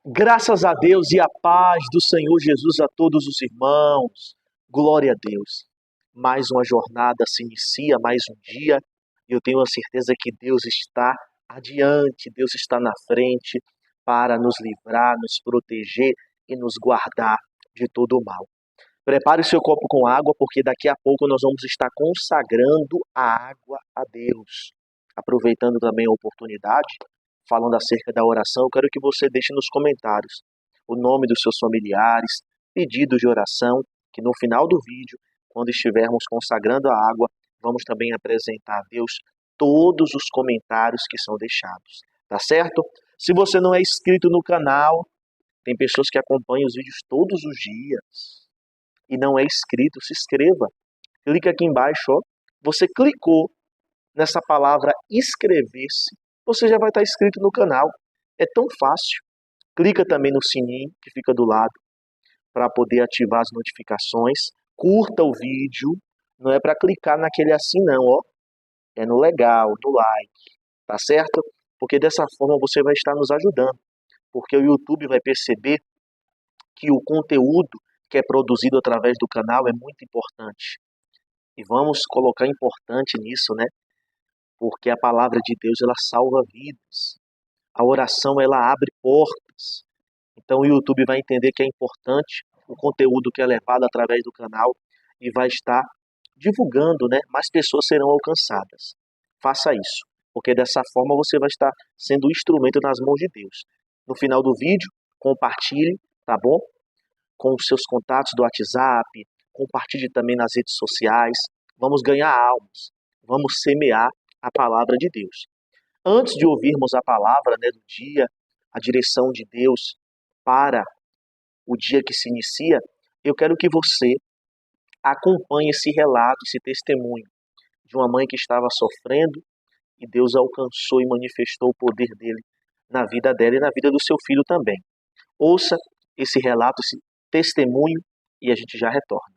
Graças a Deus e a paz do Senhor Jesus a todos os irmãos. Glória a Deus. Mais uma jornada se inicia, mais um dia, e eu tenho a certeza que Deus está adiante, Deus está na frente para nos livrar, nos proteger e nos guardar de todo o mal. Prepare o seu copo com água, porque daqui a pouco nós vamos estar consagrando a água a Deus. Aproveitando também a oportunidade, falando acerca da oração, eu quero que você deixe nos comentários o nome dos seus familiares, pedidos de oração, que no final do vídeo, quando estivermos consagrando a água, vamos também apresentar a Deus todos os comentários que são deixados. Tá certo? Se você não é inscrito no canal, tem pessoas que acompanham os vídeos todos os dias e não é inscrito, se inscreva. Clica aqui embaixo, ó. Você clicou nessa palavra inscrever-se, você já vai estar inscrito no canal. É tão fácil. Clica também no sininho que fica do lado para poder ativar as notificações. Curta o vídeo. Não é para clicar naquele assim não, ó. É no legal, no like, tá certo? Porque dessa forma você vai estar nos ajudando. Porque o YouTube vai perceber que o conteúdo que é produzido através do canal é muito importante. E vamos colocar importante nisso, né? Porque a palavra de Deus, ela salva vidas. A oração, ela abre portas. Então o YouTube vai entender que é importante o conteúdo que é levado através do canal e vai estar divulgando, né? Mais pessoas serão alcançadas. Faça isso, porque dessa forma você vai estar sendo um instrumento nas mãos de Deus. No final do vídeo, compartilhe, tá bom? Com os seus contatos do WhatsApp, compartilhe também nas redes sociais. Vamos ganhar almas, vamos semear a palavra de Deus. Antes de ouvirmos a palavra, né, do dia, a direção de Deus para o dia que se inicia, eu quero que você acompanhe esse relato, esse testemunho de uma mãe que estava sofrendo e Deus alcançou e manifestou o poder dele na vida dela e na vida do seu filho também. Ouça esse relato, esse testemunho e a gente já retorna.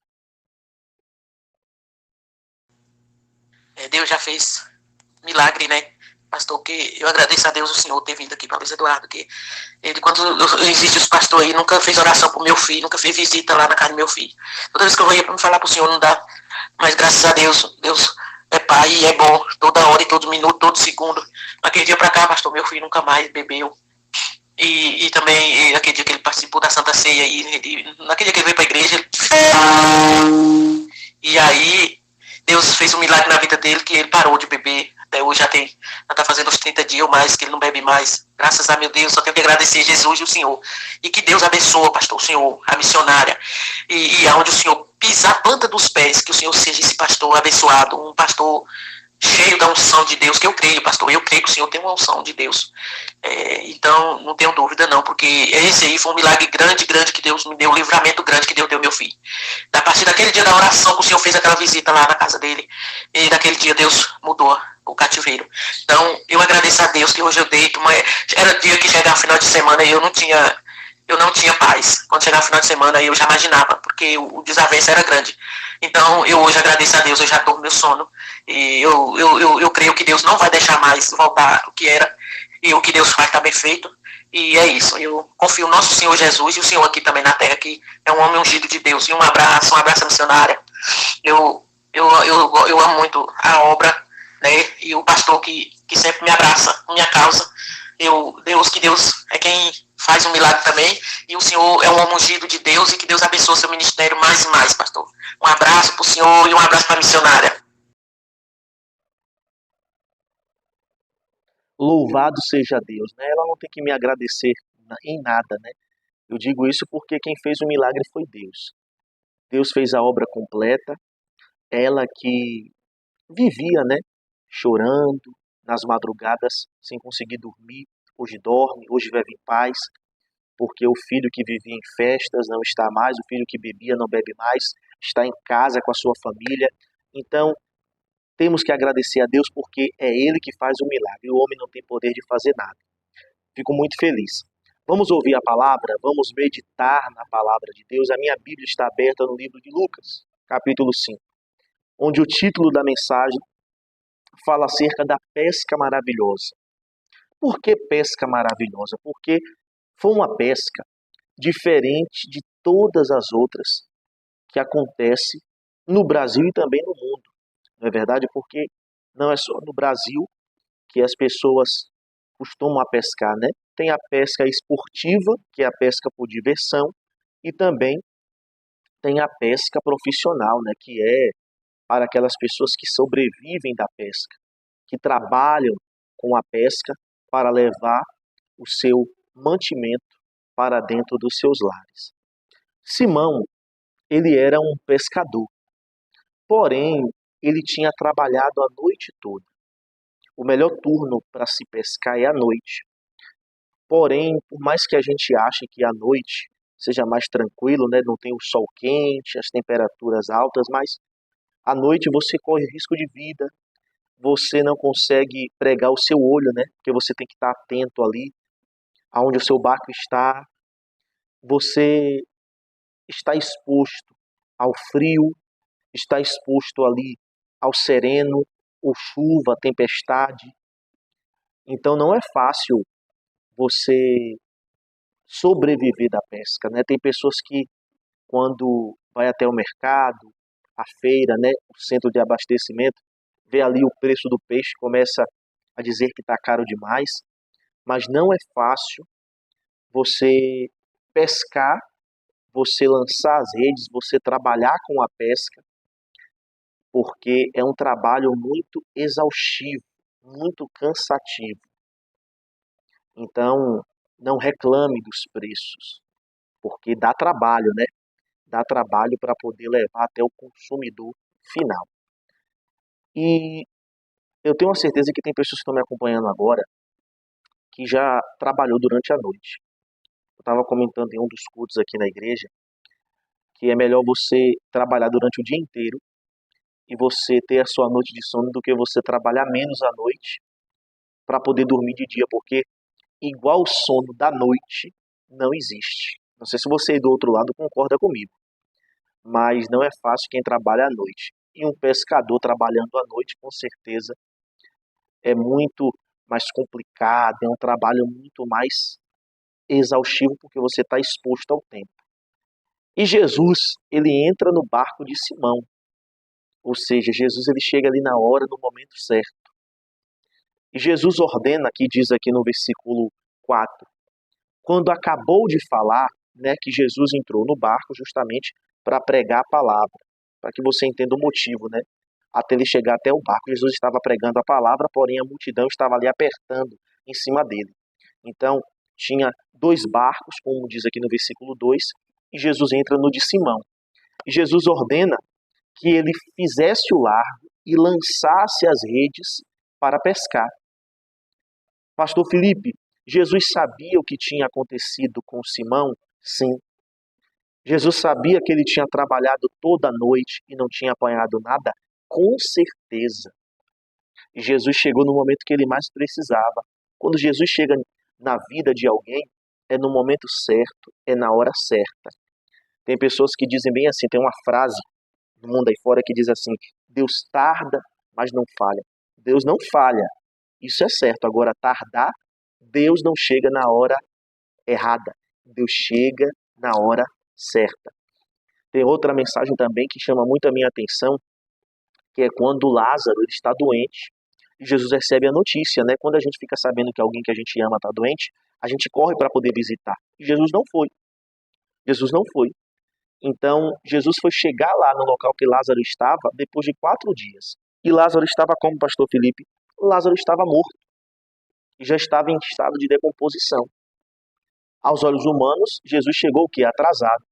Deus já fez milagre, né? Pastor, que eu agradeço a Deus o Senhor ter vindo aqui para Luiz Eduardo, que ele, quando existe os pastores aí, nunca fez oração pro meu filho, nunca fez visita lá na casa do meu filho. Toda vez que eu ia para me falar pro Senhor, não dá. Mas graças a Deus, Deus é pai e é bom, toda hora e todo minuto, todo segundo. Naquele dia para cá, pastor, meu filho nunca mais bebeu. E também, aquele dia que ele participou da Santa Ceia, naquele dia que ele veio para a igreja, e aí Deus fez um milagre na vida dele, que ele parou de beber. Até hoje já está fazendo uns 30 dias ou mais que ele não bebe mais. Graças a meu Deus, só tenho que agradecer Jesus e o Senhor. E que Deus abençoe, pastor, o Senhor, a missionária. E aonde o Senhor pisar a planta dos pés, que o Senhor seja esse pastor abençoado, um pastor cheio da unção de Deus, que eu creio, pastor, eu creio que o Senhor tem uma unção de Deus. Então, não tenho dúvida não, porque esse aí foi um milagre grande, grande que Deus me deu, um livramento grande que Deus deu ao meu filho. A partir daquele dia da oração que o Senhor fez aquela visita lá na casa dele, e naquele dia Deus mudou o cativeiro. Então, eu agradeço a Deus que hoje eu deito, era dia que chegava final de semana e eu não tinha paz. Quando chegava final de semana eu já imaginava, porque o desavenço era grande. Então, eu hoje agradeço a Deus, eu já estou com meu sono. E eu creio que Deus não vai deixar mais voltar o que era. E o que Deus faz está bem feito. E é isso. Eu confio no nosso Senhor Jesus e o Senhor aqui também na terra, que é um homem ungido de Deus. E um abraço missionária. Eu amo muito a obra, né? E o pastor que sempre me abraça, minha causa. Deus é quem faz um milagre também, e o Senhor é um homem ungido de Deus, e que Deus abençoe seu ministério mais e mais, pastor. Um abraço para o Senhor e um abraço para a missionária. Louvado seja Deus, né? Ela não tem que me agradecer em nada, né? Eu digo isso porque quem fez o milagre foi Deus. Deus fez a obra completa. Ela que vivia, né? Chorando nas madrugadas, sem conseguir dormir. Hoje dorme, hoje vive em paz. Porque o filho que vivia em festas não está mais, o filho que bebia não bebe mais, está em casa com a sua família. Então, temos que agradecer a Deus porque é Ele que faz o milagre. O homem não tem poder de fazer nada. Fico muito feliz. Vamos ouvir a palavra, vamos meditar na palavra de Deus. A minha Bíblia está aberta no livro de Lucas, capítulo 5, onde o título da mensagem fala acerca da pesca maravilhosa. Por que pesca maravilhosa? Porque Foi uma pesca diferente de todas as outras que acontece no Brasil e também no mundo. Não é verdade? Porque não é só no Brasil que as pessoas costumam a pescar, né? Tem a pesca esportiva, que é a pesca por diversão, e também tem a pesca profissional, né? Que é para aquelas pessoas que sobrevivem da pesca, que trabalham com a pesca para levar o seu mantimento para dentro dos seus lares. Simão, ele era um pescador, porém, ele tinha trabalhado a noite toda. O melhor turno para se pescar é à noite. Porém, por mais que a gente ache que à noite seja mais tranquilo, né, não tem o sol quente, as temperaturas altas, mas à noite você corre risco de vida, você não consegue pregar o seu olho, né, porque você tem que estar atento ali aonde o seu barco está, você está exposto ao frio, está exposto ali ao sereno, ou chuva, tempestade. Então não é fácil você sobreviver da pesca, né? Tem pessoas que quando vai até o mercado, a feira, né, o centro de abastecimento, vê ali o preço do peixe, começa a dizer que está caro demais, mas não é fácil você pescar, você lançar as redes, você trabalhar com a pesca, porque é um trabalho muito exaustivo, muito cansativo. Então, não reclame dos preços, porque dá trabalho, né? Dá trabalho para poder levar até o consumidor final. E eu tenho uma certeza que tem pessoas que estão me acompanhando agora que já trabalhou durante a noite. Eu estava comentando em um dos cultos aqui na igreja que é melhor você trabalhar durante o dia inteiro e você ter a sua noite de sono do que você trabalhar menos à noite para poder dormir de dia, porque igual sono da noite não existe. Não sei se você aí do outro lado concorda comigo, mas não é fácil quem trabalha à noite. E um pescador trabalhando à noite, com certeza, é muito mais complicado, é um trabalho muito mais exaustivo, porque você está exposto ao tempo. E Jesus, ele entra no barco de Simão, ou seja, Jesus ele chega ali na hora, no momento certo. E Jesus ordena, que diz aqui no versículo 4, quando acabou de falar, né, que Jesus entrou no barco justamente para pregar a palavra, para que você entenda o motivo, né? Até ele chegar até o barco, Jesus estava pregando a palavra, porém a multidão estava ali apertando em cima dele. Então, tinha dois barcos, como diz aqui no versículo 2, e Jesus entra no de Simão. E Jesus ordena que ele fizesse o largo e lançasse as redes para pescar. Pastor Felipe, Jesus sabia o que tinha acontecido com Simão? Sim. Jesus sabia que ele tinha trabalhado toda a noite e não tinha apanhado nada? Com certeza. E Jesus chegou no momento que ele mais precisava. Quando Jesus chega na vida de alguém, é no momento certo, é na hora certa. Tem pessoas que dizem bem assim, tem uma frase no mundo aí fora que diz assim, Deus tarda, mas não falha. Deus não falha, isso é certo. Agora, tardar, Deus não chega na hora errada. Deus chega na hora certa. Tem outra mensagem também que chama muito a minha atenção, que é quando Lázaro ele está doente e Jesus recebe a notícia, né? Quando a gente fica sabendo que alguém que a gente ama está doente, a gente corre para poder visitar. E Jesus não foi. Jesus não foi. Então, Jesus foi chegar lá no local que Lázaro estava depois de 4 dias. E Lázaro estava como, pastor Felipe? Lázaro estava morto e já estava em estado de decomposição. Aos olhos humanos, Jesus chegou o quê? Atrasado.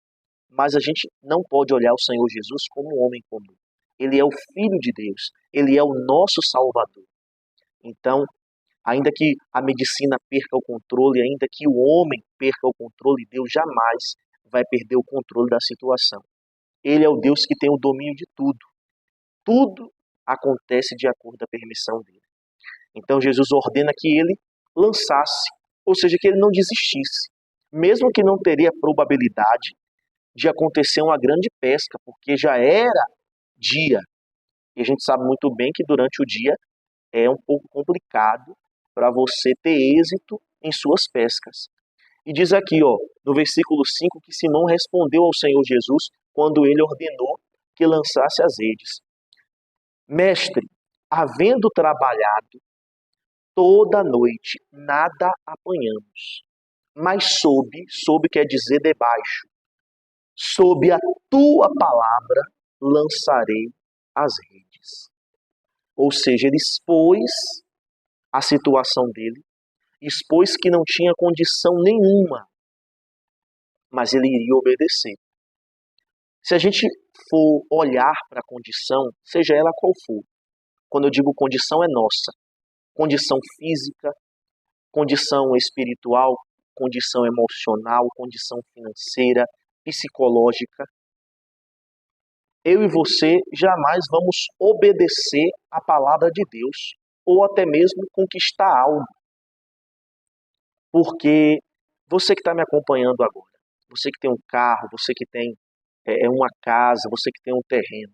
Mas a gente não pode olhar o Senhor Jesus como um homem comum. Ele é o Filho de Deus. Ele é o nosso Salvador. Então, ainda que a medicina perca o controle, ainda que o homem perca o controle, Deus jamais vai perder o controle da situação. Ele é o Deus que tem o domínio de tudo. Tudo acontece de acordo com a permissão dele. Então Jesus ordena que ele lançasse, ou seja, que ele não desistisse. Mesmo que não teria probabilidade de acontecer uma grande pesca, porque já era dia. E a gente sabe muito bem que durante o dia é um pouco complicado para você ter êxito em suas pescas. E diz aqui, ó, no versículo 5, que Simão respondeu ao Senhor Jesus quando ele ordenou que lançasse as redes. Mestre, havendo trabalhado toda a noite, nada apanhamos. Mas sob quer dizer debaixo, sob a tua palavra lançarei as redes. Ou seja, ele expôs a situação dele, expôs que não tinha condição nenhuma, mas ele iria obedecer. Se a gente for olhar para a condição, seja ela qual for, quando eu digo condição é nossa, condição física, condição espiritual, condição emocional, condição financeira, psicológica, eu e você jamais vamos obedecer a palavra de Deus, ou até mesmo conquistar algo. Porque você que está me acompanhando agora, você que tem um carro, você que tem uma casa, você que tem um terreno,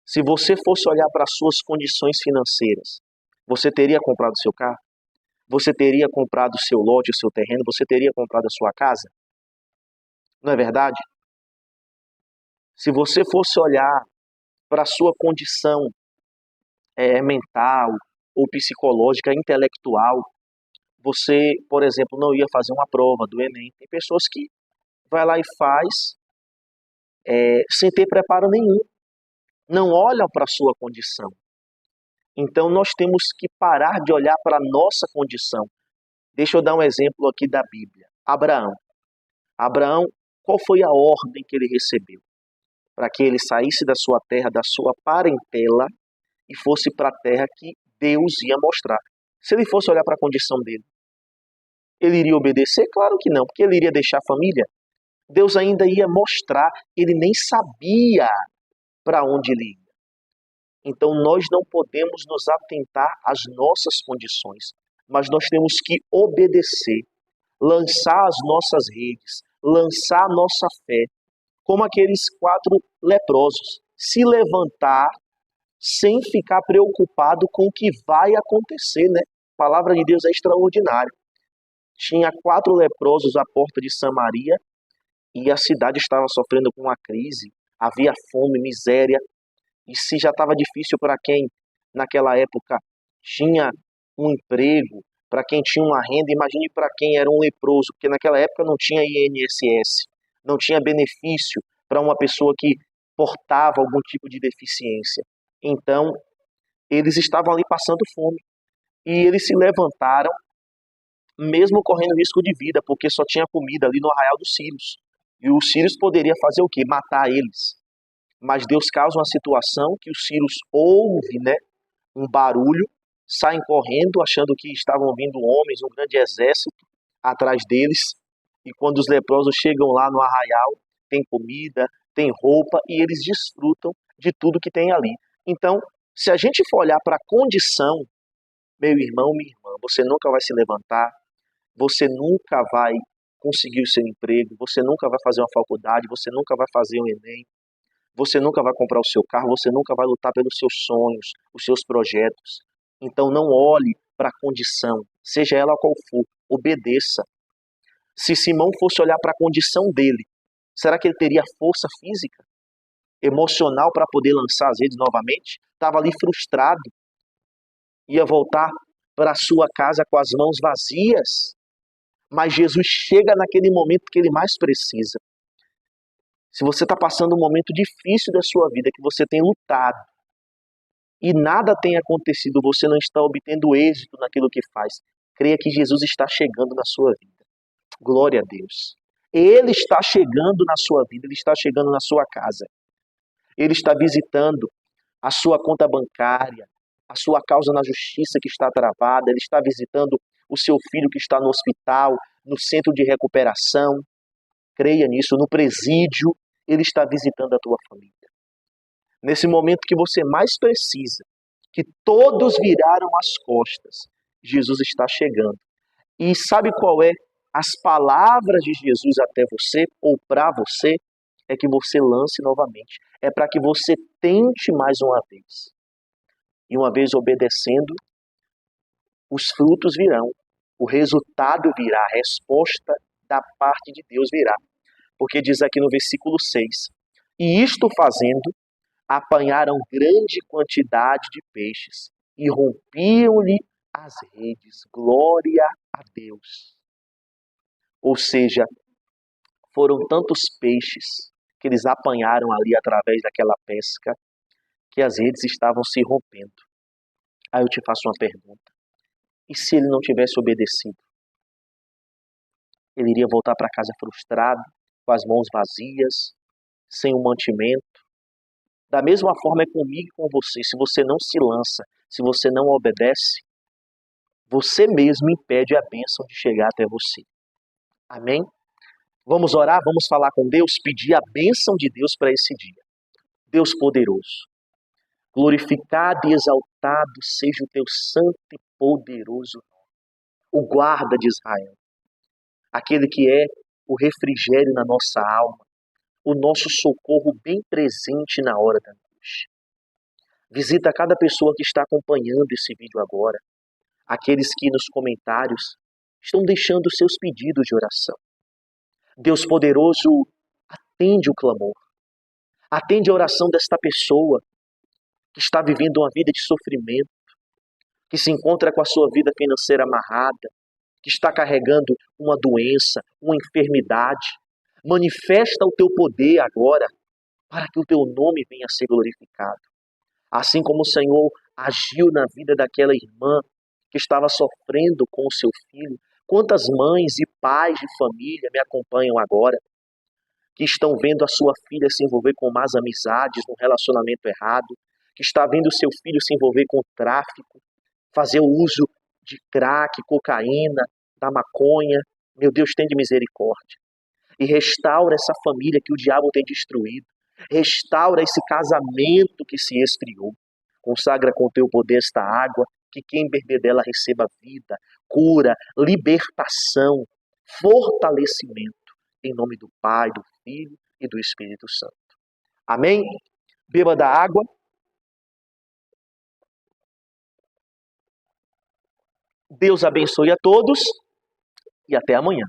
se você fosse olhar para as suas condições financeiras, você teria comprado o seu carro? Você teria comprado o seu lote, o seu terreno? Você teria comprado a sua casa? Não é verdade? Se você fosse olhar para a sua condição mental ou psicológica, intelectual, você, por exemplo, não ia fazer uma prova do Enem. Tem pessoas que vai lá e faz sem ter preparo nenhum. Não olham para a sua condição. Então nós temos que parar de olhar para a nossa condição. Deixa eu dar um exemplo aqui da Bíblia. Abraão. Abraão, qual foi a ordem que ele recebeu? Para que ele saísse da sua terra, da sua parentela, e fosse para a terra que Deus ia mostrar. Se ele fosse olhar para a condição dele, ele iria obedecer? Claro que não, porque ele iria deixar a família. Deus ainda ia mostrar, ele nem sabia para onde ele ia. Então nós não podemos nos atentar às nossas condições, mas nós temos que obedecer, lançar as nossas redes, lançar a nossa fé, como aqueles 4 leprosos, se levantar sem ficar preocupado com o que vai acontecer, né? A palavra de Deus é extraordinária. Tinha 4 leprosos à porta de Samaria e a cidade estava sofrendo com uma crise, havia fome, miséria, e se já estava difícil para quem naquela época tinha um emprego, para quem tinha uma renda, imagine para quem era um leproso, porque naquela época não tinha INSS, não tinha benefício para uma pessoa que portava algum tipo de deficiência. Então, eles estavam ali passando fome. E eles se levantaram, mesmo correndo risco de vida, porque só tinha comida ali no arraial dos sírios. E os sírios poderiam fazer o quê? Matar eles. Mas Deus causa uma situação que os sírios ouvem, né, um barulho, saem correndo, achando que estavam vindo homens, um grande exército atrás deles. E quando os leprosos chegam lá no arraial, tem comida, tem roupa, e eles desfrutam de tudo que tem ali. Então, se a gente for olhar para a condição, meu irmão, minha irmã, você nunca vai se levantar, você nunca vai conseguir o seu emprego, você nunca vai fazer uma faculdade, você nunca vai fazer um Enem, você nunca vai comprar o seu carro, você nunca vai lutar pelos seus sonhos, os seus projetos. Então não olhe para a condição, seja ela qual for, obedeça. Se Simão fosse olhar para a condição dele, será que ele teria força física, emocional para poder lançar as redes novamente? Estava ali frustrado, ia voltar para a sua casa com as mãos vazias. Mas Jesus chega naquele momento que ele mais precisa. Se você está passando um momento difícil da sua vida, que você tem lutado, e nada tem acontecido, você não está obtendo êxito naquilo que faz, creia que Jesus está chegando na sua vida. Glória a Deus. Ele está chegando na sua vida, ele está chegando na sua casa. Ele está visitando a sua conta bancária, a sua causa na justiça que está travada, ele está visitando o seu filho que está no hospital, no centro de recuperação. Creia nisso, no presídio, ele está visitando a tua família. Nesse momento que você mais precisa, que todos viraram as costas, Jesus está chegando. E sabe qual é as palavras de Jesus até você, ou para você? É que você lance novamente. É para que você tente mais uma vez. E uma vez obedecendo, os frutos virão. O resultado virá, a resposta da parte de Deus virá. Porque diz aqui no versículo 6, e isto fazendo, apanharam grande quantidade de peixes e rompiam-lhe as redes. Glória a Deus. Ou seja, foram tantos peixes que eles apanharam ali através daquela pesca que as redes estavam se rompendo. Aí eu te faço uma pergunta. E se ele não tivesse obedecido? Ele iria voltar para casa frustrado, com as mãos vazias, sem um mantimento. Da mesma forma é comigo e com você. Se você não se lança, se você não obedece, você mesmo impede a bênção de chegar até você. Amém? Vamos orar, vamos falar com Deus, pedir a bênção de Deus para esse dia. Deus poderoso, glorificado e exaltado seja o teu santo e poderoso nome, o guarda de Israel, aquele que é o refrigério na nossa alma, o nosso socorro bem presente na hora da angústia. Visita cada pessoa que está acompanhando esse vídeo agora, aqueles que nos comentários estão deixando seus pedidos de oração. Deus poderoso, atende o clamor, atende a oração desta pessoa que está vivendo uma vida de sofrimento, que se encontra com a sua vida financeira amarrada, que está carregando uma doença, uma enfermidade. Manifesta o teu poder agora, para que o teu nome venha a ser glorificado. Assim como o Senhor agiu na vida daquela irmã que estava sofrendo com o seu filho, quantas mães e pais de família me acompanham agora, que estão vendo a sua filha se envolver com más amizades, num relacionamento errado, que está vendo o seu filho se envolver com tráfico, fazer o uso de crack, cocaína, da maconha. Meu Deus, tem de misericórdia. E restaura essa família que o diabo tem destruído. Restaura esse casamento que se esfriou. Consagra com teu poder esta água, que quem beber dela receba vida, cura, libertação, fortalecimento. Em nome do Pai, do Filho e do Espírito Santo. Amém? Beba da água. Deus abençoe a todos e até amanhã.